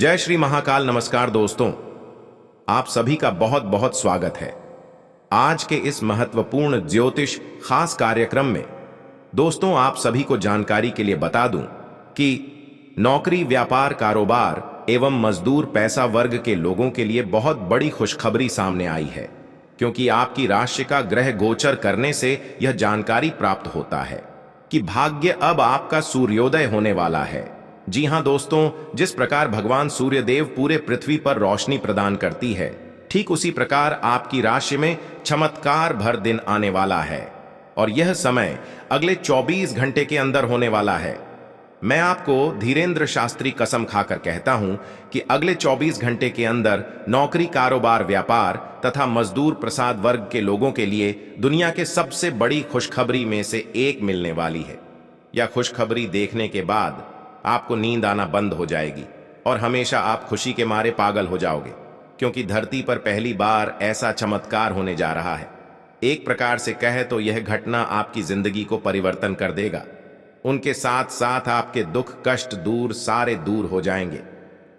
जय श्री महाकाल। नमस्कार दोस्तों, आप सभी का बहुत बहुत स्वागत है आज के इस महत्वपूर्ण ज्योतिष खास कार्यक्रम में। दोस्तों, आप सभी को जानकारी के लिए बता दूं कि नौकरी, व्यापार, कारोबार एवं मजदूर पैसा वर्ग के लोगों के लिए बहुत बड़ी खुशखबरी सामने आई है, क्योंकि आपकी राशि का ग्रह गोचर करने से यह जानकारी प्राप्त होता है कि भाग्य अब आपका सूर्योदय होने वाला है। जी हां दोस्तों, जिस प्रकार भगवान सूर्यदेव पूरे पृथ्वी पर रोशनी प्रदान करती है, ठीक उसी प्रकार आपकी राशि में चमत्कार भर दिन आने वाला है और यह समय अगले 24 घंटे के अंदर होने वाला है। मैं आपको धीरेन्द्र शास्त्री कसम खाकर कहता हूं कि अगले 24 घंटे के अंदर नौकरी, कारोबार, व्यापार तथा मजदूर प्रसाद वर्ग के लोगों के लिए दुनिया के सबसे बड़ी खुशखबरी में से एक मिलने वाली है। यह खुशखबरी देखने के बाद आपको नींद आना बंद हो जाएगी और हमेशा आप खुशी के मारे पागल हो जाओगे, क्योंकि धरती पर पहली बार ऐसा चमत्कार होने जा रहा है। एक प्रकार से कहे तो यह घटना आपकी जिंदगी को परिवर्तन कर देगा। उनके साथ साथ आपके दुख, कष्ट सारे दूर हो जाएंगे।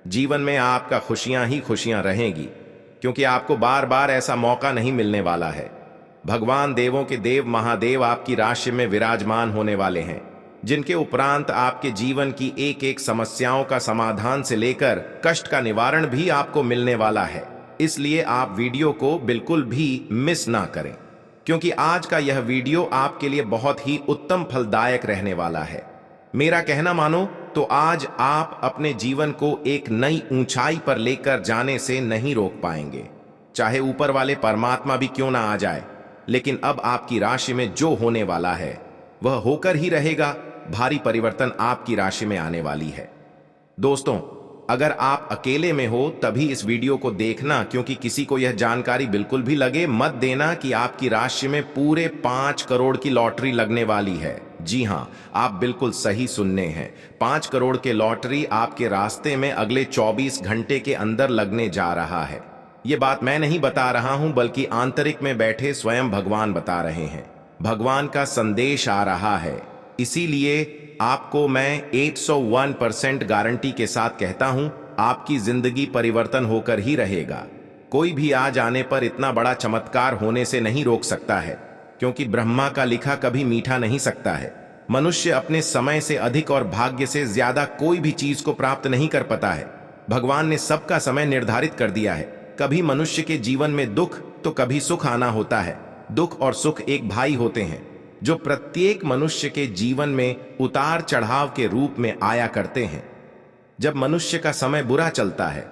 जीवन में आपका खुशियां ही खुशियां रहेंगी, क्योंकि आपको बार बार ऐसा मौका नहीं मिलने वाला है। भगवान देवों के देव महादेव आपकी राशि में विराजमान होने वाले हैं, जिनके उपरांत आपके जीवन की एक एक समस्याओं का समाधान से लेकर कष्ट का निवारण भी आपको मिलने वाला है। इसलिए आप वीडियो को बिल्कुल भी मिस ना करें, क्योंकि आज का यह वीडियो आपके लिए बहुत ही उत्तम फलदायक रहने वाला है। मेरा कहना मानो तो आज आप अपने जीवन को एक नई ऊंचाई पर लेकर जाने से नहीं रोक पाएंगे, चाहे ऊपर वाले परमात्मा भी क्यों ना आ जाए। लेकिन अब आपकी राशि में जो होने वाला है वह होकर ही रहेगा। भारी परिवर्तन आपकी राशि में आने वाली है। दोस्तों, अगर आप अकेले में हो तभी इस वीडियो को देखना, क्योंकि किसी को यह जानकारी बिल्कुल भी लगे मत देना कि आपकी राशि में पूरे 5 करोड़ की लॉटरी लगने वाली है। जी हां, आप बिल्कुल सही सुनने हैं। 5 करोड़ के लॉटरी आपके रास्ते में अगले 24 घंटे के अंदर लगने जा रहा है। यह बात मैं नहीं बता रहा हूं, बल्कि आंतरिक में बैठे स्वयं भगवान बता रहे हैं। भगवान का संदेश आ रहा है। इसीलिए आपको मैं 101% गारंटी के साथ कहता हूं, आपकी जिंदगी परिवर्तन होकर ही रहेगा। कोई भी आज आने पर इतना बड़ा चमत्कार होने से नहीं रोक सकता है, क्योंकि ब्रह्मा का लिखा कभी मीठा नहीं सकता है। मनुष्य अपने समय से अधिक और भाग्य से ज्यादा कोई भी चीज को प्राप्त नहीं कर पाता है। भगवान ने सबका समय निर्धारित कर दिया है। कभी मनुष्य के जीवन में दुख तो कभी सुख आना होता है। दुख और सुख एक भाई होते हैं, जो प्रत्येक मनुष्य के जीवन में उतार चढ़ाव के रूप में आया करते हैं। जब मनुष्य का समय बुरा चलता है,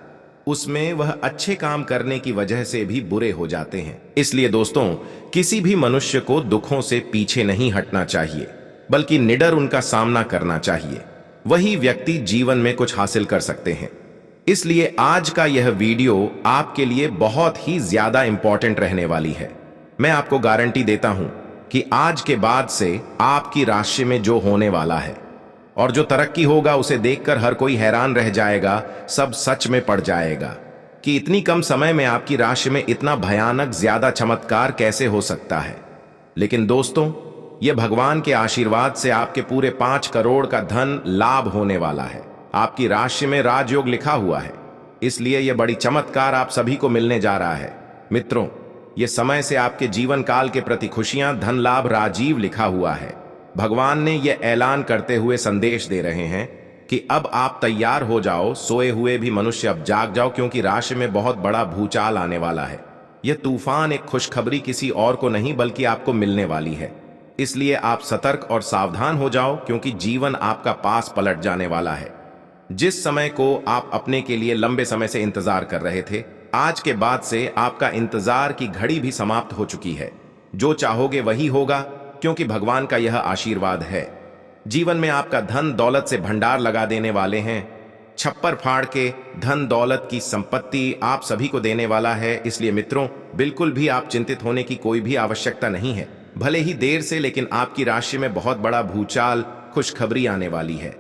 उसमें वह अच्छे काम करने की वजह से भी बुरे हो जाते हैं। इसलिए दोस्तों, किसी भी मनुष्य को दुखों से पीछे नहीं हटना चाहिए, बल्कि निडर उनका सामना करना चाहिए। वही व्यक्ति जीवन में कुछ हासिल कर सकते हैं। इसलिए आज का यह वीडियो आपके लिए बहुत ही ज्यादा इंपॉर्टेंट रहने वाली है। मैं आपको गारंटी देता हूं कि आज के बाद से आपकी राशि में जो होने वाला है और जो तरक्की होगा, उसे देखकर हर कोई हैरान रह जाएगा। सब सच में पड़ जाएगा कि इतनी कम समय में आपकी राशि में इतना भयानक ज्यादा चमत्कार कैसे हो सकता है। लेकिन दोस्तों, यह भगवान के आशीर्वाद से आपके पूरे 5 करोड़ का धन लाभ होने वाला है। आपकी राशि में राजयोग लिखा हुआ है, इसलिए यह बड़ी चमत्कार आप सभी को मिलने जा रहा है। मित्रों, यह समय से आपके जीवन काल के प्रति खुशियां, धन लाभ, राजीव लिखा हुआ है। भगवान ने यह ऐलान करते हुए संदेश दे रहे हैं कि अब आप तैयार हो जाओ। सोए हुए भी मनुष्य अब जाग जाओ, क्योंकि राशि में बहुत बड़ा भूचाल आने वाला है। यह तूफान एक खुशखबरी किसी और को नहीं बल्कि आपको मिलने वाली है। इसलिए आप सतर्क और सावधान हो जाओ, क्योंकि जीवन आपका पास पलट जाने वाला है। जिस समय को आप अपने के लिए लंबे समय से इंतजार कर रहे थे, आज के बाद से आपका इंतजार की घड़ी भी समाप्त हो चुकी है। जो चाहोगे वही होगा, क्योंकि भगवान का यह आशीर्वाद है। जीवन में आपका धन दौलत से भंडार लगा देने वाले हैं। छप्पर फाड़ के धन दौलत की संपत्ति आप सभी को देने वाला है। इसलिए मित्रों, बिल्कुल भी आप चिंतित होने की कोई भी आवश्यकता नहीं है। भले ही देर से, लेकिन आपकी राशि में बहुत बड़ा भूचाल, खुशखबरी आने वाली है।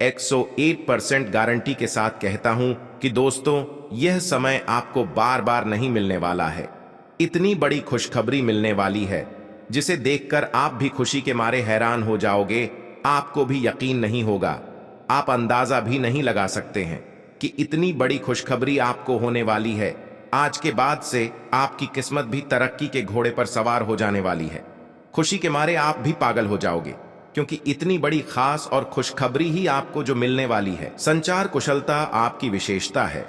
101% गारंटी के साथ कहता हूं कि दोस्तों, यह समय आपको बार बार नहीं मिलने वाला है। इतनी बड़ी खुशखबरी मिलने वाली है, जिसे देखकर आप भी खुशी के मारे हैरान हो जाओगे। आपको भी यकीन नहीं होगा, आप अंदाजा भी नहीं लगा सकते हैं। कि इतनी बड़ी खुशखबरी आपको होने वाली है। आज के बाद से आपकी किस्मत भी तरक्की के घोड़े पर सवार हो जाने वाली है। खुशी के मारे आप भी पागल हो जाओगे, क्योंकि इतनी बड़ी खास और खुशखबरी ही आपको जो मिलने वाली है। संचार कुशलता आपकी विशेषता है।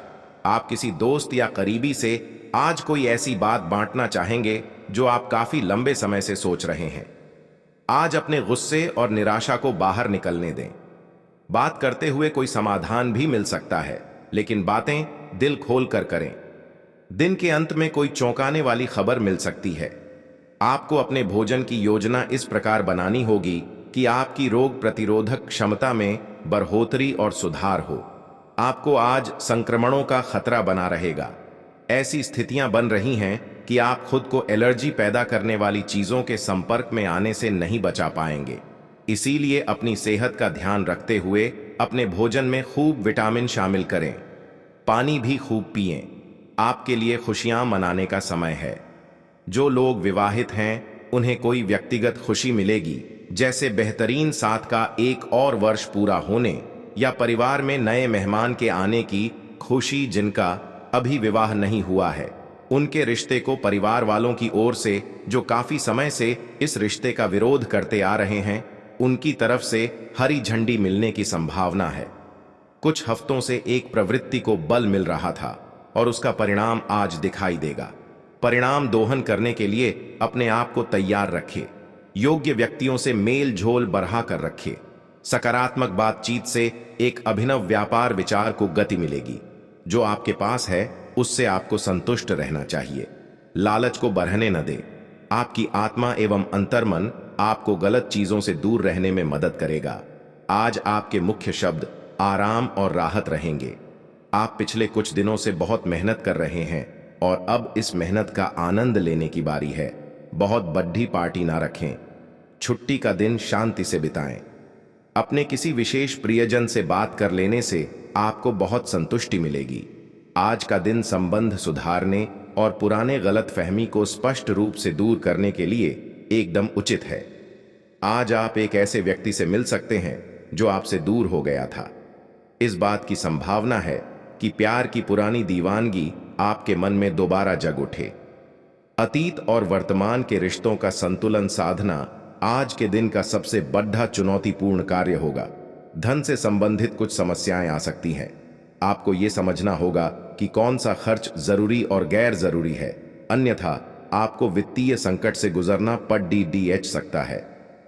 आप किसी दोस्त या करीबी से आज कोई ऐसी बात बांटना चाहेंगे जो आप काफी लंबे समय से सोच रहे हैं। आज अपने गुस्से और निराशा को बाहर निकलने दें। बात करते हुए कोई समाधान भी मिल सकता है, लेकिन बातें दिल खोल कर करें। दिन के अंत में कोई चौंकाने वाली खबर मिल सकती है। आपको अपने भोजन की योजना इस प्रकार बनानी होगी कि आपकी रोग प्रतिरोधक क्षमता में बढ़ोतरी और सुधार हो। आपको आज संक्रमणों का खतरा बना रहेगा। ऐसी स्थितियां बन रही हैं कि आप खुद को एलर्जी पैदा करने वाली चीजों के संपर्क में आने से नहीं बचा पाएंगे। इसीलिए अपनी सेहत का ध्यान रखते हुए अपने भोजन में खूब विटामिन शामिल करें। पानी भी खूब पिएं। आपके लिए खुशियां मनाने का समय है। जो लोग विवाहित हैं उन्हें कोई व्यक्तिगत खुशी मिलेगी, जैसे बेहतरीन साथ का एक और वर्ष पूरा होने या परिवार में नए मेहमान के आने की खुशी। जिनका अभी विवाह नहीं हुआ है, उनके रिश्ते को परिवार वालों की ओर से जो काफी समय से इस रिश्ते का विरोध करते आ रहे हैं, उनकी तरफ से हरी झंडी मिलने की संभावना है। कुछ हफ्तों से एक प्रवृत्ति को बल मिल रहा था और उसका परिणाम आज दिखाई देगा। परिणाम दोहन करने के लिए अपने आप को तैयार रखें। योग्य व्यक्तियों से मेल झोल बढ़ा कर रखें। सकारात्मक बातचीत से एक अभिनव व्यापार विचार को गति मिलेगी। जो आपके पास है उससे आपको संतुष्ट रहना चाहिए। लालच को बढ़ने न दें। आपकी आत्मा एवं अंतर्मन आपको गलत चीजों से दूर रहने में मदद करेगा। आज आपके मुख्य शब्द आराम और राहत रहेंगे। आप पिछले कुछ दिनों से बहुत मेहनत कर रहे हैं और अब इस मेहनत का आनंद लेने की बारी है। बहुत बड़ी पार्टी ना रखें। छुट्टी का दिन शांति से बिताएं। अपने किसी विशेष प्रियजन से बात कर लेने से आपको बहुत संतुष्टि मिलेगी। आज का दिन संबंध सुधारने और पुराने गलतफहमी को स्पष्ट रूप से दूर करने के लिए एकदम उचित है। आज आप एक ऐसे व्यक्ति से मिल सकते हैं जो आपसे दूर हो गया था। इस बात की संभावना है कि प्यार की पुरानी दीवानगी आपके मन में दोबारा जग उठे। अतीत और वर्तमान के रिश्तों का संतुलन साधना आज के दिन का सबसे बड़ा चुनौतीपूर्ण कार्य होगा। धन से संबंधित कुछ समस्याएं आ सकती हैं। आपको यह समझना होगा कि कौन सा खर्च जरूरी और गैर जरूरी है, अन्यथा आपको वित्तीय संकट से गुजरना पड़ सकता है।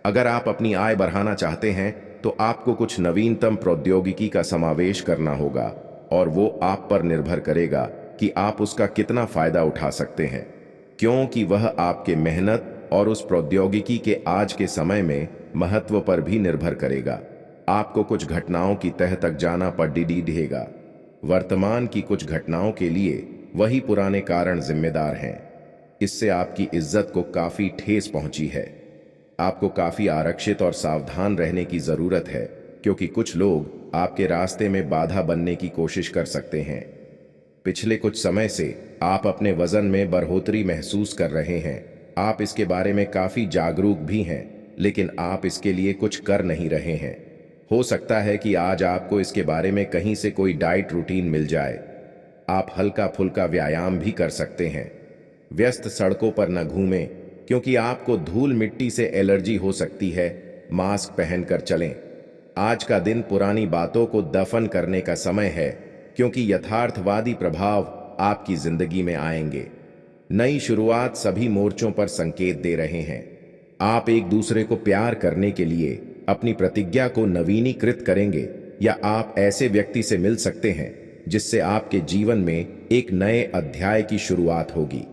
अगर आप अपनी आय बढ़ाना चाहते हैं तो आपको कुछ नवीनतम प्रौद्योगिकी का समावेश करना होगा और वो आप पर निर्भर करेगा कि आप उसका कितना फायदा उठा सकते हैं, क्योंकि वह आपके मेहनत और उस प्रौद्योगिकी के आज के समय में महत्व पर भी निर्भर करेगा। आपको कुछ घटनाओं की तह तक जाना पड़ेगा। वर्तमान की कुछ घटनाओं के लिए वही पुराने कारण जिम्मेदार हैं। इससे आपकी इज्जत को काफी ठेस पहुंची है। आपको काफी आरक्षित और सावधान रहने की जरूरत है, क्योंकि कुछ लोग आपके रास्ते में बाधा बनने की कोशिश कर सकते हैं। पिछले कुछ समय से आप अपने वजन में बढ़ोतरी महसूस कर रहे हैं। आप इसके बारे में काफी जागरूक भी हैं, लेकिन आप इसके लिए कुछ कर नहीं रहे हैं। हो सकता है कि आज आपको इसके बारे में कहीं से कोई डाइट रूटीन मिल जाए। आप हल्का फुल्का व्यायाम भी कर सकते हैं। व्यस्त सड़कों पर न घूमें, क्योंकि आपको धूल मिट्टी से एलर्जी हो सकती है। मास्क पहनकर चलें। आज का दिन पुरानी बातों को दफन करने का समय है, क्योंकि यथार्थवादी प्रभाव आपकी जिंदगी में आएंगे। नई शुरुआत सभी मोर्चों पर संकेत दे रहे हैं। आप एक दूसरे को प्यार करने के लिए अपनी प्रतिज्ञा को नवीनीकृत करेंगे, या आप ऐसे व्यक्ति से मिल सकते हैं जिससे आपके जीवन में एक नए अध्याय की शुरुआत होगी।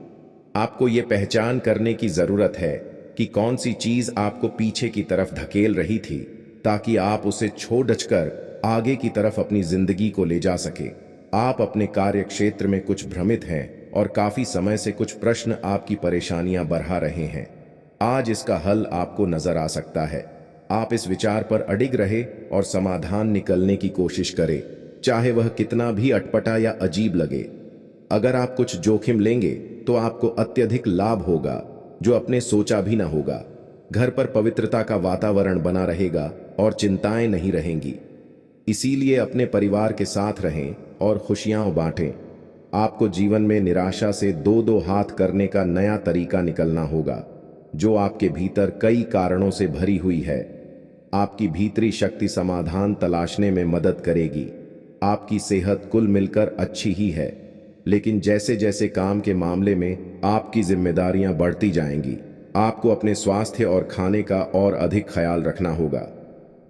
आपको ये पहचान करने की जरूरत है कि कौन सी चीज आपको पीछे की तरफ धकेल रही थी, ताकि आप उसे छोड़कर आगे की तरफ अपनी जिंदगी को ले जा सके। आप अपने कार्य क्षेत्र में कुछ भ्रमित हैं और काफी समय से कुछ प्रश्न आपकी परेशानियां बढ़ा रहे हैं। आज इसका हल आपको नजर आ सकता है। आप इस विचार पर अडिग रहे और समाधान निकलने की कोशिश करें, चाहे वह कितना भी अटपटा या अजीब लगे। अगर आप कुछ जोखिम लेंगे तो आपको अत्यधिक लाभ होगा, जो अपने सोचा भी ना होगा। घर पर पवित्रता का वातावरण बना रहेगा और चिंताएं नहीं रहेंगी। इसीलिए अपने परिवार के साथ रहें और खुशियां बांटें। आपको जीवन में निराशा से दो दो हाथ करने का नया तरीका निकलना होगा, जो आपके भीतर कई कारणों से भरी हुई है। आपकी भीतरी शक्ति समाधान तलाशने में मदद करेगी। आपकी सेहत कुल मिलकर अच्छी ही है, लेकिन जैसे जैसे काम के मामले में आपकी जिम्मेदारियां बढ़ती जाएंगी, आपको अपने स्वास्थ्य और खाने का और अधिक ख्याल रखना होगा।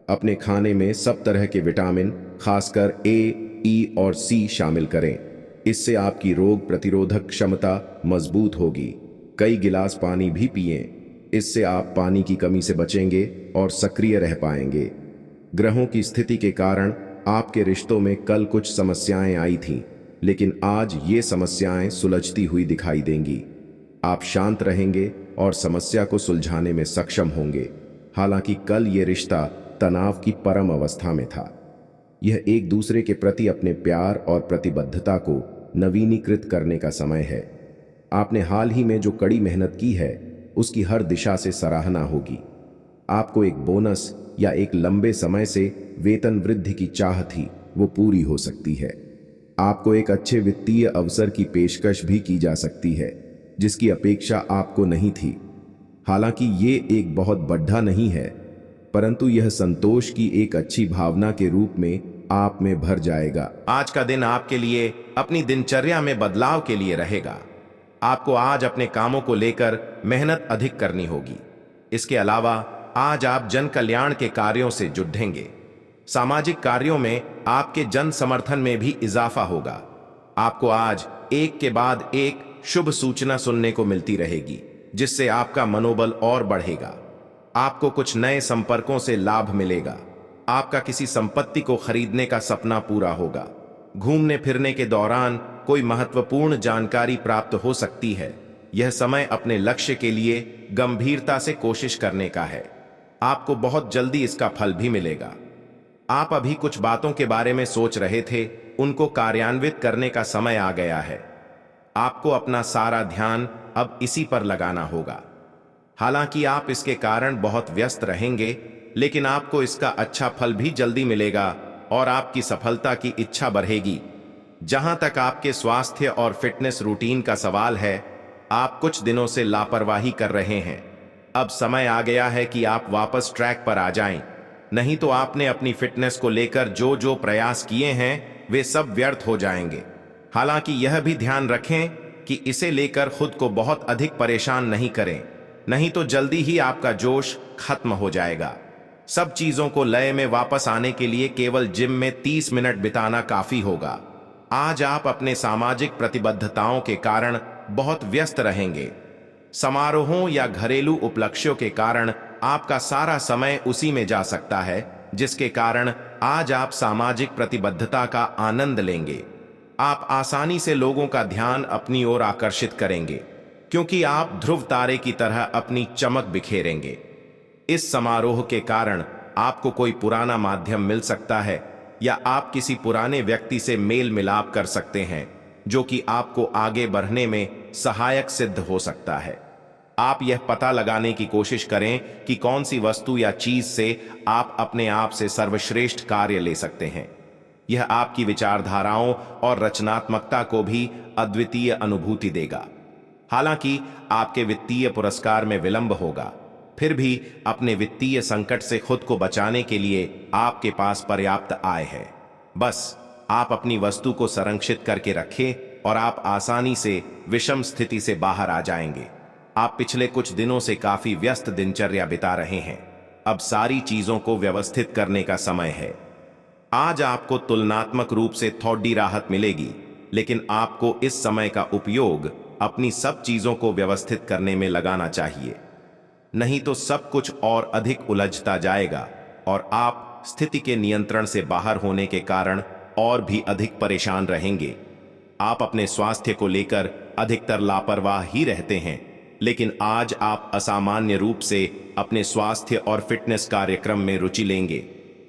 अपने खाने में सब तरह के विटामिन, खासकर ए, ई और सी शामिल करें। इससे आपकी रोग प्रतिरोधक क्षमता मजबूत होगी। कई गिलास पानी भी पिएं। इससे आप पानी की कमी से बचेंगे और सक्रिय रह पाएंगे। ग्रहों की स्थिति के कारण आपके रिश्तों में कल कुछ समस्याएं आई थीं, लेकिन आज ये समस्याएं सुलझती हुई दिखाई देंगी। आप शांत रहेंगे और समस्या को सुलझाने में सक्षम होंगे। हालांकि कल ये रिश्ता तनाव की परम अवस्था में था। यह एक दूसरे के प्रति अपने प्यार और प्रतिबद्धता को नवीनीकृत करने का समय है। आपने हाल ही में जो कड़ी मेहनत की है, उसकी हर दिशा से सराहना होगी। आपको एक बोनस या एक लंबे समय से वेतन वृद्धि की चाह थी, वो पूरी हो सकती है। आपको एक अच्छे वित्तीय अवसर की पेशकश भी की जा सकती है, जिसकी अपेक्षा आपको नहीं थी। हालांकि ये एक बहुत बड़ा नहीं है, परंतु यह संतोष की एक अच्छी भावना के रूप में आप में भर जाएगा। आज का दिन आपके लिए अपनी दिनचर्या में बदलाव के लिए रहेगा। आपको आज अपने कामों को लेकर मेहनत अधिक करनी होगी। इसके अलावा आज आप जन कल्याण के कार्यों से जुटेंगे। सामाजिक कार्यों में आपके जन समर्थन में भी इजाफा होगा। आपको आज एक के बाद एक शुभ सूचना सुनने को मिलती रहेगी, जिससे आपका मनोबल और बढ़ेगा। आपको कुछ नए संपर्कों से लाभ मिलेगा। आपका किसी संपत्ति को खरीदने का सपना पूरा होगा। घूमने फिरने के दौरान कोई महत्वपूर्ण जानकारी प्राप्त हो सकती है। यह समय अपने लक्ष्य के लिए गंभीरता से कोशिश करने का है। आपको बहुत जल्दी इसका फल भी मिलेगा। आप अभी कुछ बातों के बारे में सोच रहे थे, उनको कार्यान्वित करने का समय आ गया है। आपको अपना सारा ध्यान अब इसी पर लगाना होगा। हालांकि आप इसके कारण बहुत व्यस्त रहेंगे, लेकिन आपको इसका अच्छा फल भी जल्दी मिलेगा और आपकी सफलता की इच्छा बढ़ेगी। जहां तक आपके स्वास्थ्य और फिटनेस रूटीन का सवाल है, आप कुछ दिनों से लापरवाही कर रहे हैं। अब समय आ गया है कि आप वापस ट्रैक पर आ जाएं, नहीं तो आपने अपनी फिटनेस को लेकर जो जो प्रयास किए हैं वे सब व्यर्थ हो जाएंगे। हालांकि यह भी ध्यान रखें कि इसे लेकर खुद को बहुत अधिक परेशान नहीं करें, नहीं तो जल्दी ही आपका जोश खत्म हो जाएगा। सब चीजों को लय में वापस आने के लिए केवल जिम में 30 मिनट बिताना काफी होगा। आज आप अपने सामाजिक प्रतिबद्धताओं के कारण बहुत व्यस्त रहेंगे। समारोहों या घरेलू उपलक्ष्यों के कारण आपका सारा समय उसी में जा सकता है, जिसके कारण आज आप सामाजिक प्रतिबद्धता का आनंद लेंगे। आप आसानी से लोगों का ध्यान अपनी ओर आकर्षित करेंगे, क्योंकि आप ध्रुव तारे की तरह अपनी चमक बिखेरेंगे। इस समारोह के कारण आपको कोई पुराना माध्यम मिल सकता है, या आप किसी पुराने व्यक्ति से मेल मिलाप कर सकते हैं, जो कि आपको आगे बढ़ने में सहायक सिद्ध हो सकता है। आप यह पता लगाने की कोशिश करें कि कौन सी वस्तु या चीज से आप अपने आप से सर्वश्रेष्ठ कार्य ले सकते हैं। यह आपकी विचारधाराओं और रचनात्मकता को भी अद्वितीय अनुभूति देगा। हालांकि आपके वित्तीय पुरस्कार में विलंब होगा, फिर भी अपने वित्तीय संकट से खुद को बचाने के लिए आपके पास पर्याप्त आय है। बस आप अपनी वस्तु को संरक्षित करके रखें और आप आसानी से विषम स्थिति से बाहर आ जाएंगे। आप पिछले कुछ दिनों से काफी व्यस्त दिनचर्या बिता रहे हैं। अब सारी चीजों को व्यवस्थित करने का समय है। आज आपको तुलनात्मक रूप से थोड़ी राहत मिलेगी, लेकिन आपको इस समय का उपयोग अपनी सब चीजों को व्यवस्थित करने में लगाना चाहिए, नहीं तो सब कुछ और अधिक उलझता जाएगा और आप स्थिति के नियंत्रण से बाहर होने के कारण और भी अधिक परेशान रहेंगे। आप अपने स्वास्थ्य को लेकर अधिकतर लापरवाह ही रहते हैं, लेकिन आज आप असामान्य रूप से अपने स्वास्थ्य और फिटनेस कार्यक्रम में रुचि लेंगे।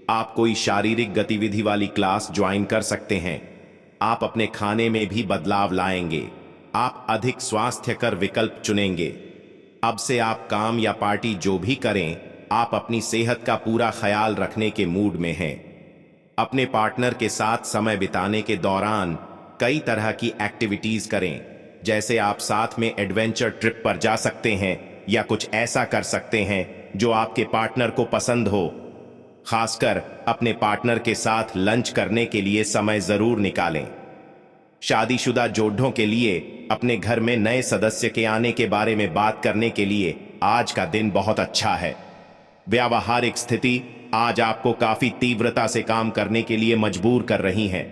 आप कोई शारीरिक गतिविधि वाली क्लास ज्वाइन कर सकते हैं। आप अपने खाने में भी बदलाव लाएंगे। आप अधिक स्वास्थ्यकर विकल्प चुनेंगे। अब से आप काम या पार्टी जो भी करें, आप अपनी सेहत का पूरा ख्याल रखने के मूड में हैं। अपने पार्टनर के साथ समय बिताने के दौरान कई तरह की एक्टिविटीज करें, जैसे आप साथ में एडवेंचर ट्रिप पर जा सकते हैं या कुछ ऐसा कर सकते हैं जो आपके पार्टनर को पसंद हो। खासकर अपने पार्टनर के साथ लंच करने के लिए समय जरूर निकालें। शादीशुदा जोड़ों के लिए अपने घर में नए सदस्य के आने के बारे में बात करने के लिए आज का दिन बहुत अच्छा है। व्यावहारिक स्थिति आज आपको काफी तीव्रता से काम करने के लिए मजबूर कर रही है,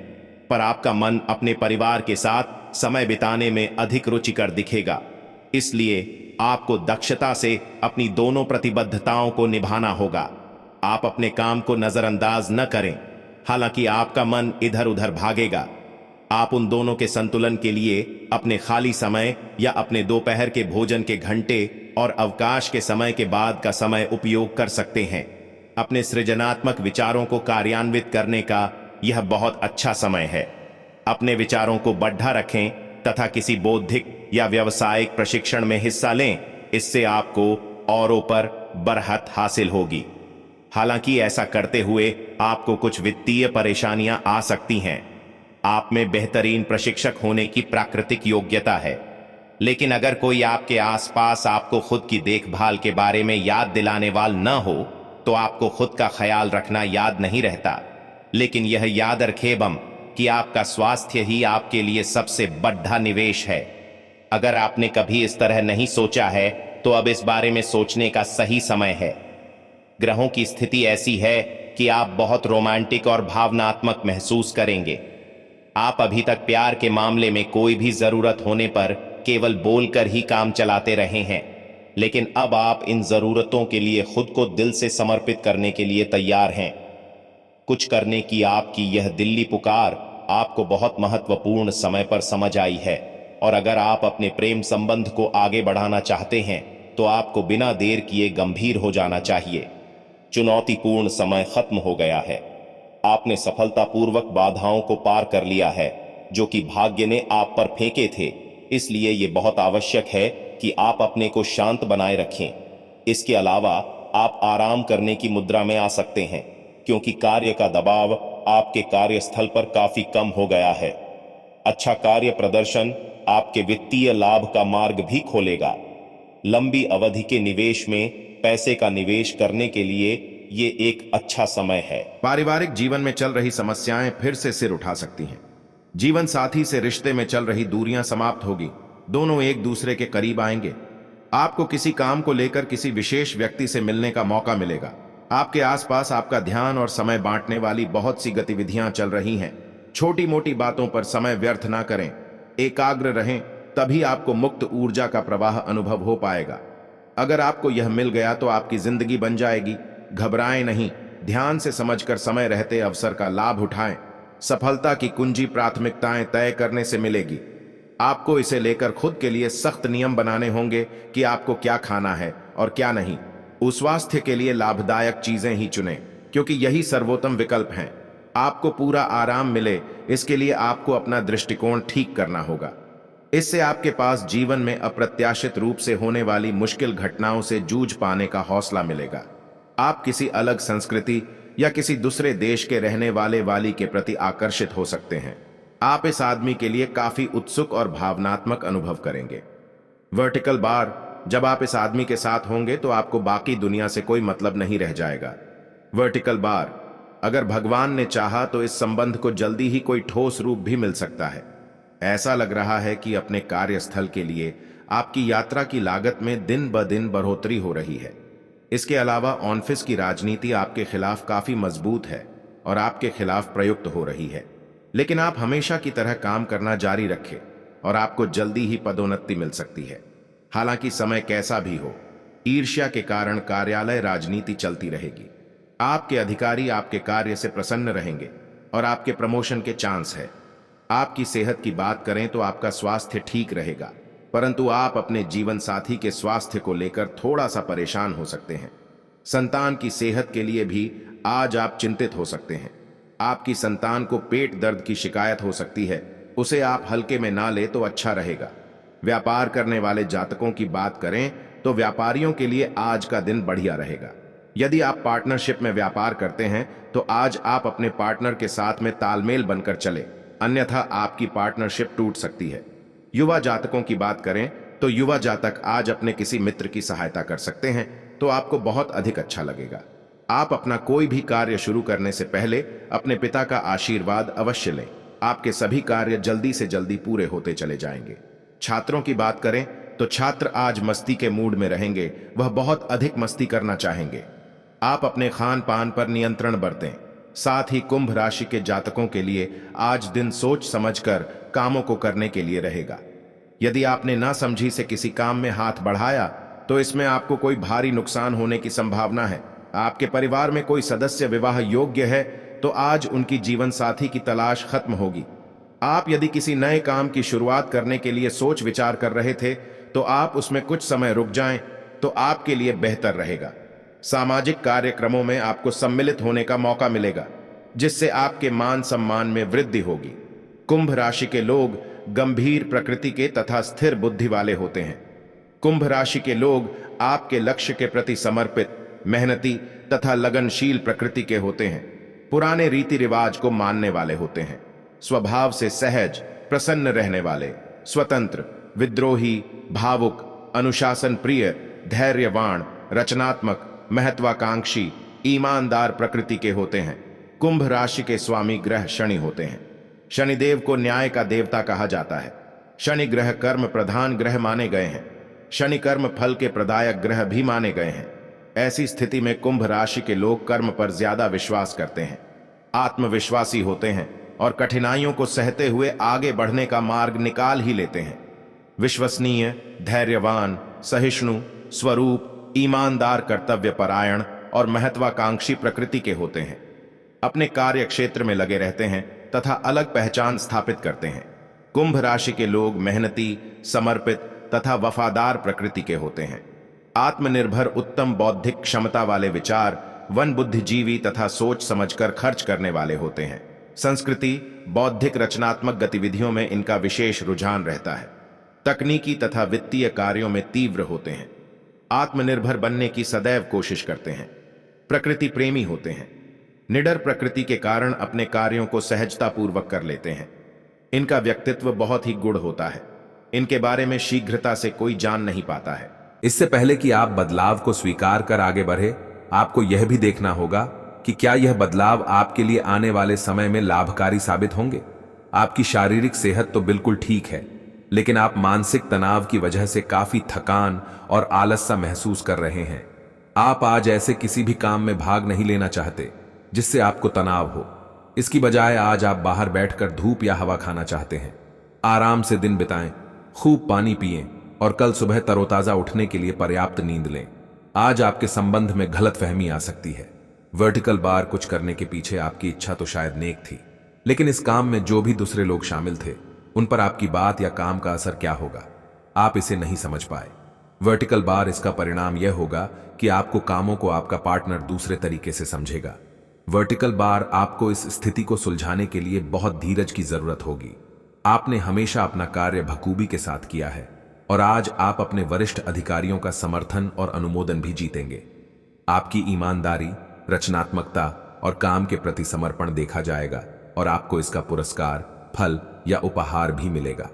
पर आपका मन अपने परिवार के साथ समय बिताने में अधिक रुचिकर दिखेगा। इसलिए आपको दक्षता से अपनी दोनों प्रतिबद्धताओं को निभाना होगा। आप अपने काम को नजरअंदाज न करें, हालांकि आपका मन इधर उधर भागेगा। आप उन दोनों के संतुलन के लिए अपने खाली समय या अपने दोपहर के भोजन के घंटे और अवकाश के समय के बाद का समय उपयोग कर सकते हैं। अपने सृजनात्मक विचारों को कार्यान्वित करने का यह बहुत अच्छा समय है। अपने विचारों को बढ़ा रखें तथा किसी बौद्धिक या व्यावसायिक प्रशिक्षण में हिस्सा लें। इससे आपको औरों पर बरहत हासिल होगी। हालांकि ऐसा करते हुए आपको कुछ वित्तीय परेशानियां आ सकती हैं। आप में बेहतरीन प्रशिक्षक होने की प्राकृतिक योग्यता है, लेकिन अगर कोई आपके आसपास आपको खुद की देखभाल के बारे में याद दिलाने वाला न हो तो आपको खुद का ख्याल रखना याद नहीं रहता। लेकिन यह याद रखें कि आपका स्वास्थ्य ही आपके लिए सबसे बड़ा निवेश है। अगर आपने कभी इस तरह नहीं सोचा है तो अब इस बारे में सोचने का सही समय है। ग्रहों की स्थिति ऐसी है कि आप बहुत रोमांटिक और भावनात्मक महसूस करेंगे। आप अभी तक प्यार के मामले में कोई भी जरूरत होने पर केवल बोलकर ही काम चलाते रहे हैं, लेकिन अब आप इन जरूरतों के लिए खुद को दिल से समर्पित करने के लिए तैयार हैं। कुछ करने की आपकी यह दिल्ली पुकार आपको बहुत महत्वपूर्ण समय पर समझ आई है, और अगर आप अपने प्रेम संबंध को आगे बढ़ाना चाहते हैं तो आपको बिना देर किए गंभीर हो जाना चाहिए। चुनौतीपूर्ण समय खत्म हो गया है। आपने सफलतापूर्वक बाधाओं को पार कर लिया है जो कि भाग्य ने आप पर फेंके थे। इसलिए यह बहुत आवश्यक है कि आप अपने को शांत बनाए रखें। इसके अलावा आप आराम करने की मुद्रा में आ सकते हैं, क्योंकि कार्य का दबाव आपके कार्यस्थल पर काफी कम हो गया है। अच्छा कार्य प्रदर्शन आपके वित्तीय लाभ का मार्ग भी खोलेगा। लंबी अवधि के निवेश में पैसे का निवेश करने के लिए ये एक अच्छा समय है। पारिवारिक जीवन में चल रही समस्याएं फिर से सिर उठा सकती हैं। जीवन साथी से रिश्ते में चल रही दूरियां समाप्त होगी। दोनों एक दूसरे के करीब आएंगे। आपको किसी काम को लेकर किसी विशेष व्यक्ति से मिलने का मौका मिलेगा। आपके आसपास आपका ध्यान और समय बांटने वाली बहुत सी गतिविधियां चल रही हैं। छोटी मोटी बातों पर समय व्यर्थ ना करें, एकाग्र रहें, तभी आपको मुक्त ऊर्जा का प्रवाह अनुभव हो पाएगा। अगर आपको यह मिल गया तो आपकी जिंदगी बन जाएगी। घबराएं नहीं, ध्यान से समझकर समय रहते अवसर का लाभ उठाएं। सफलता की कुंजी प्राथमिकताएं तय करने से मिलेगी। आपको इसे लेकर खुद के लिए सख्त नियम बनाने होंगे कि आपको क्या खाना है और क्या नहीं। उस स्वास्थ्य के लिए लाभदायक चीजें ही चुनें, क्योंकि यही सर्वोत्तम विकल्प हैं। आपको पूरा आराम मिले, इसके लिए आपको अपना दृष्टिकोण ठीक करना होगा। इससे आपके पास जीवन में अप्रत्याशित रूप से होने वाली मुश्किल घटनाओं से जूझ पाने का हौसला मिलेगा। आप किसी अलग संस्कृति या किसी दूसरे देश के रहने वाली के प्रति आकर्षित हो सकते हैं। आप इस आदमी के लिए काफी उत्सुक और भावनात्मक अनुभव करेंगे। वर्टिकल बार, जब आप इस आदमी के साथ होंगे तो आपको बाकी दुनिया से कोई मतलब नहीं रह जाएगा। वर्टिकल बार, अगर भगवान ने चाहा तो इस संबंध को जल्दी ही कोई ठोस रूप भी मिल सकता है। ऐसा लग रहा है कि अपने कार्यस्थल के लिए आपकी यात्रा की लागत में दिन ब दिन बढ़ोतरी हो रही है। इसके अलावा ऑफिस की राजनीति आपके खिलाफ काफी मजबूत है और आपके खिलाफ प्रयुक्त हो रही है, लेकिन आप हमेशा की तरह काम करना जारी रखें और आपको जल्दी ही पदोन्नति मिल सकती है। हालांकि समय कैसा भी हो, ईर्ष्या के कारण कार्यालय राजनीति चलती रहेगी। आपके अधिकारी आपके कार्य से प्रसन्न रहेंगे और आपके प्रमोशन के चांस है। आपकी सेहत की बात करें तो आपका स्वास्थ्य ठीक रहेगा, परंतु आप अपने जीवन साथी के स्वास्थ्य को लेकर थोड़ा सा परेशान हो सकते हैं। संतान की सेहत के लिए भी आज आप चिंतित हो सकते हैं। आपकी संतान को पेट दर्द की शिकायत हो सकती है, उसे आप हल्के में ना ले तो अच्छा रहेगा। व्यापार करने वाले जातकों की बात करें तो व्यापारियों के लिए आज का दिन बढ़िया रहेगा। यदि आप पार्टनरशिप में व्यापार करते हैं तो आज आप अपने पार्टनर के साथ में तालमेल बनकर चले, अन्यथा आपकी पार्टनरशिप टूट सकती है। युवा जातकों की बात करें तो युवा जातक आज अपने किसी मित्र की सहायता कर सकते हैं तो आपको बहुत अधिक अच्छा लगेगा। आप अपना कोई भी कार्य शुरू करने से पहले अपने पिता का आशीर्वाद अवश्य लें। आपके सभी कार्य जल्दी से जल्दी पूरे होते चले जाएंगे। छात्रों की बात करें तो छात्र आज मस्ती के मूड में रहेंगे, वह बहुत अधिक मस्ती करना चाहेंगे। आप अपने खान पान पर नियंत्रण बरतें। साथ ही कुंभ राशि के जातकों के लिए आज दिन सोच समझकर कामों को करने के लिए रहेगा। यदि आपने ना समझी से किसी काम में हाथ बढ़ाया तो इसमें आपको कोई भारी नुकसान होने की संभावना है। आपके परिवार में कोई सदस्य विवाह योग्य है तो आज उनकी जीवन साथी की तलाश खत्म होगी। आप यदि किसी नए काम की शुरुआत करने के लिए सोच विचार कर रहे थे तो आप उसमें कुछ समय रुक जाएं तो आपके लिए बेहतर रहेगा। सामाजिक कार्यक्रमों में आपको सम्मिलित होने का मौका मिलेगा, जिससे आपके मान सम्मान में वृद्धि होगी। कुंभ राशि के लोग गंभीर प्रकृति के तथा स्थिर बुद्धि वाले होते हैं। कुंभ राशि के लोग आपके लक्ष्य के प्रति समर्पित, मेहनती तथा लगनशील प्रकृति के होते हैं। पुराने रीति रिवाज को मानने वाले होते हैं। स्वभाव से सहज, प्रसन्न रहने वाले, स्वतंत्र, विद्रोही, भावुक, अनुशासन प्रिय, धैर्यवान, रचनात्मक, महत्वाकांक्षी, ईमानदार प्रकृति के होते हैं। कुंभ राशि के स्वामी ग्रह शनि होते हैं। शनिदेव को न्याय का देवता कहा जाता है। शनि ग्रह कर्म प्रधान ग्रह माने गए हैं। शनि कर्म फल के प्रदायक ग्रह भी माने गए हैं। ऐसी स्थिति में कुंभ राशि के लोग कर्म पर ज्यादा विश्वास करते हैं, आत्मविश्वासी होते हैं और कठिनाइयों को सहते हुए आगे बढ़ने का मार्ग निकाल ही लेते हैं। विश्वसनीय, धैर्यवान, सहिष्णु, स्वरूप, ईमानदार, कर्तव्यपरायण और महत्वाकांक्षी प्रकृति के होते हैं। अपने कार्य क्षेत्र में लगे रहते हैं तथा अलग पहचान स्थापित करते हैं। कुंभ राशि के लोग मेहनती, समर्पित तथा वफादार प्रकृति के होते हैं। आत्मनिर्भर, उत्तम बौद्धिक क्षमता वाले विचार, वन बुद्धिजीवी तथा सोच समझकर खर्च करने वाले होते हैं। संस्कृति, बौद्धिक, रचनात्मक गतिविधियों में इनका विशेष रुझान रहता है। तकनीकी तथा वित्तीय कार्यों में तीव्र होते हैं। आत्मनिर्भर बनने की सदैव कोशिश करते हैं। प्रकृति प्रेमी होते हैं। निडर प्रकृति के कारण अपने कार्यों को सहजतापूर्वक कर लेते हैं। इनका व्यक्तित्व बहुत ही गुड़ होता है। इनके बारे में शीघ्रता से कोई जान नहीं पाता है। इससे पहले कि आप बदलाव को स्वीकार कर आगे बढ़े, आपको यह भी देखना होगा कि क्या यह बदलाव आपके लिए आने वाले समय में लाभकारी साबित होंगे। आपकी शारीरिक सेहत तो बिल्कुल ठीक है, लेकिन आप मानसिक तनाव की वजह से काफी थकान और आलस सा महसूस कर रहे हैं। आप आज ऐसे किसी भी काम में भाग नहीं लेना चाहते जिससे आपको तनाव हो। इसकी बजाय आज आप बाहर बैठकर धूप या हवा खाना चाहते हैं। आराम से दिन बिताएं, खूब पानी पिएं और कल सुबह तरोताजा उठने के लिए पर्याप्त नींद लें। आज आपके संबंध में गलतफहमी आ सकती है। वर्टिकल बार कुछ करने के पीछे आपकी इच्छा तो शायद नेक थी, लेकिन इस काम में जो भी दूसरे लोग शामिल थे उन पर आपकी बात या काम का असर क्या होगा, आप इसे नहीं समझ पाए। वर्टिकल बार, इसका परिणाम यह होगा कि आपको कामों को आपका पार्टनर दूसरे तरीके से समझेगा। वर्टिकल बार, आपको इस स्थिति को सुलझाने के लिए बहुत धीरज की जरूरत होगी। आपने हमेशा अपना कार्य बखूबी के साथ किया है और आज आप अपने वरिष्ठ अधिकारियों का समर्थन और अनुमोदन भी जीतेंगे। आपकी ईमानदारी, रचनात्मकता और काम के प्रति समर्पण देखा जाएगा और आपको इसका पुरस्कार, फल या उपहार भी मिलेगा।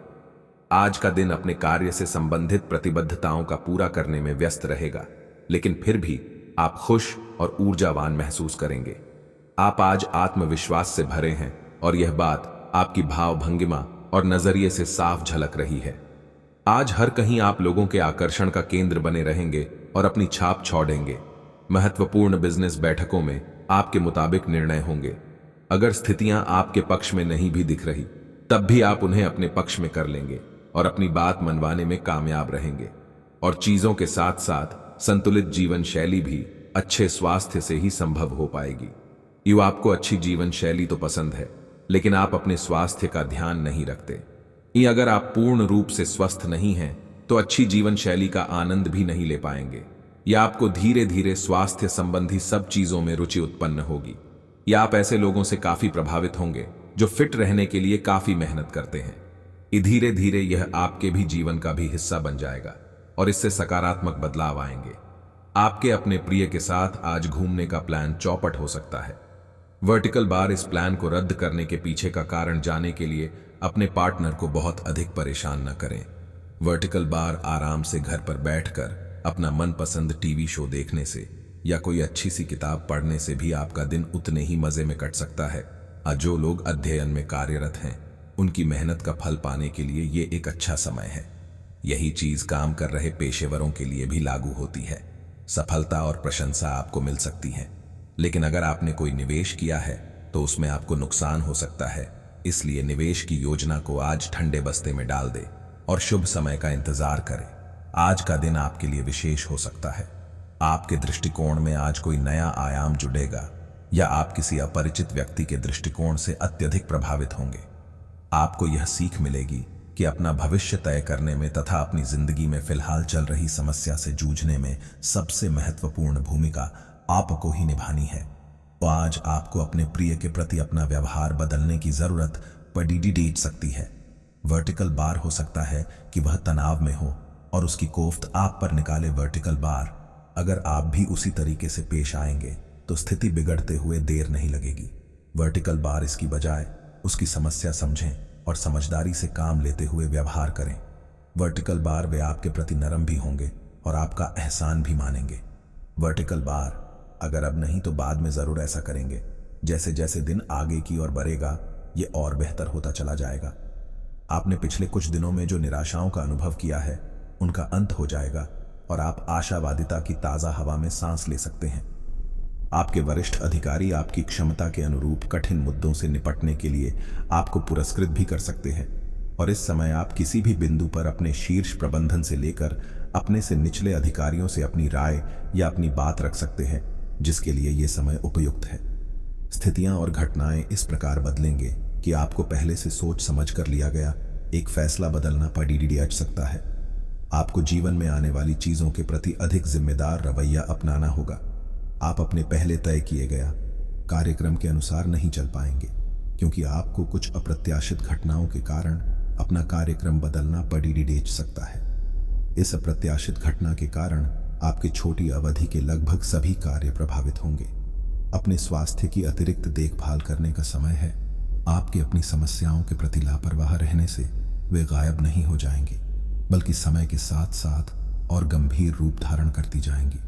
आज का दिन अपने कार्य से संबंधित प्रतिबद्धताओं का पूरा करने में व्यस्त रहेगा, लेकिन फिर भी आप खुश और ऊर्जावान महसूस करेंगे। आप आज आत्मविश्वास से भरे हैं और यह बात आपकी भाव भंगिमा और नजरिए से साफ झलक रही है। आज हर कहीं आप लोगों के आकर्षण का केंद्र बने रहेंगे और अपनी छाप छोड़ेंगे। महत्वपूर्ण बिजनेस बैठकों में आपके मुताबिक निर्णय होंगे। अगर स्थितियां आपके पक्ष में नहीं भी दिख रही, तब भी आप उन्हें अपने पक्ष में कर लेंगे और अपनी बात मनवाने में कामयाब रहेंगे। और चीजों के साथ साथ संतुलित जीवन शैली भी अच्छे स्वास्थ्य से ही संभव हो पाएगी। आपको अच्छी जीवन शैली तो पसंद है, लेकिन आप अपने स्वास्थ्य का ध्यान नहीं रखते। अगर आप पूर्ण रूप से स्वस्थ नहीं हैं, तो अच्छी जीवन शैली का आनंद भी नहीं ले पाएंगे। या आपको धीरे धीरे स्वास्थ्य संबंधी सब चीजों में रुचि उत्पन्न होगी। या आप ऐसे लोगों से काफी प्रभावित होंगे जो फिट रहने के लिए काफी मेहनत करते हैं। धीरे धीरे यह आपके भी जीवन का भी हिस्सा बन जाएगा और इससे सकारात्मक बदलाव आएंगे। आपके अपने प्रिय के साथ आज घूमने का प्लान चौपट हो सकता है। वर्टिकल बार इस प्लान को रद्द करने के पीछे का कारण जानने के लिए अपने पार्टनर को बहुत अधिक परेशान न करें। वर्टिकल बार आराम से घर पर बैठकर अपना मनपसंद टीवी शो देखने से या कोई अच्छी सी किताब पढ़ने से भी आपका दिन उतने ही मजे में कट सकता है। जो लोग अध्ययन में कार्यरत हैं उनकी मेहनत का फल पाने के लिए ये एक अच्छा समय है। यही चीज काम कर रहे पेशेवरों के लिए भी लागू होती है। सफलता और प्रशंसा आपको मिल सकती है, लेकिन अगर आपने कोई निवेश किया है तो उसमें आपको नुकसान हो सकता है। इसलिए निवेश की योजना को आज ठंडे बस्ते में डाल दे और शुभ समय का इंतजार करें। आज का दिन आपके लिए विशेष हो सकता है। आपके दृष्टिकोण में आज कोई नया आयाम जुड़ेगा या आप किसी अपरिचित व्यक्ति के दृष्टिकोण से अत्यधिक प्रभावित होंगे। आपको यह सीख मिलेगी कि अपना भविष्य तय करने में तथा अपनी जिंदगी में फिलहाल चल रही समस्या से जूझने में सबसे महत्वपूर्ण भूमिका आपको ही निभानी है। तो आज आपको अपने प्रिय के प्रति अपना व्यवहार बदलने की जरूरत पड़ सकती है। वर्टिकल बार हो सकता है कि वह तनाव में हो और उसकी कोफ्त आप पर निकाले। वर्टिकल बार, अगर आप भी उसी तरीके से पेश आएंगे तो स्थिति बिगड़ते हुए देर नहीं लगेगी। वर्टिकल बार इसकी बजाय उसकी समस्या समझें और समझदारी से काम लेते हुए व्यवहार करें। वर्टिकल बार वे आपके प्रति नरम भी होंगे और आपका एहसान भी मानेंगे। वर्टिकल बार, अगर अब नहीं तो बाद में जरूर ऐसा करेंगे। जैसे जैसे दिन आगे की ओर बढ़ेगा ये और बेहतर होता चला जाएगा। आपने पिछले कुछ दिनों में जो निराशाओं का अनुभव किया है उनका अंत हो जाएगा और आप आशावादिता की ताजा हवा में सांस ले सकते हैं। आपके वरिष्ठ अधिकारी आपकी क्षमता के अनुरूप कठिन मुद्दों से निपटने के लिए आपको पुरस्कृत भी कर सकते हैं और इस समय आप किसी भी बिंदु पर अपने शीर्ष प्रबंधन से लेकर अपने से निचले अधिकारियों से अपनी राय या अपनी बात रख सकते हैं, जिसके लिए यह समय उपयुक्त है। स्थितियां और घटनाएं इस प्रकार बदलेंगे कि आपको पहले से सोच समझ कर लिया गया एक फैसला बदलना पड़ सकता है। आपको जीवन में आने वाली चीजों के प्रति अधिक जिम्मेदार रवैया अपनाना होगा। आप अपने पहले तय किए गया कार्यक्रम के अनुसार नहीं चल पाएंगे, क्योंकि आपको कुछ अप्रत्याशित घटनाओं के कारण अपना कार्यक्रम बदलना पड़ सकता है। इस अप्रत्याशित घटना के कारण आपके छोटी अवधि के लगभग सभी कार्य प्रभावित होंगे। अपने स्वास्थ्य की अतिरिक्त देखभाल करने का समय है। आपकी अपनी समस्याओं के प्रति लापरवाह रहने से वे गायब नहीं हो जाएंगी, बल्कि समय के साथ साथ और गंभीर रूप धारण करती जाएंगी।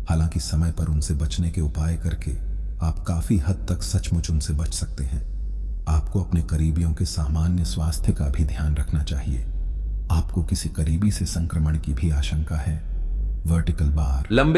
हालांकि समय पर उनसे बचने के उपाय करके आप काफी हद तक सचमुच उनसे बच सकते हैं। आपको अपने करीबियों के सामान्य स्वास्थ्य का भी ध्यान रखना चाहिए। आपको किसी करीबी से संक्रमण की भी आशंका है। वर्टिकल बार, लंबे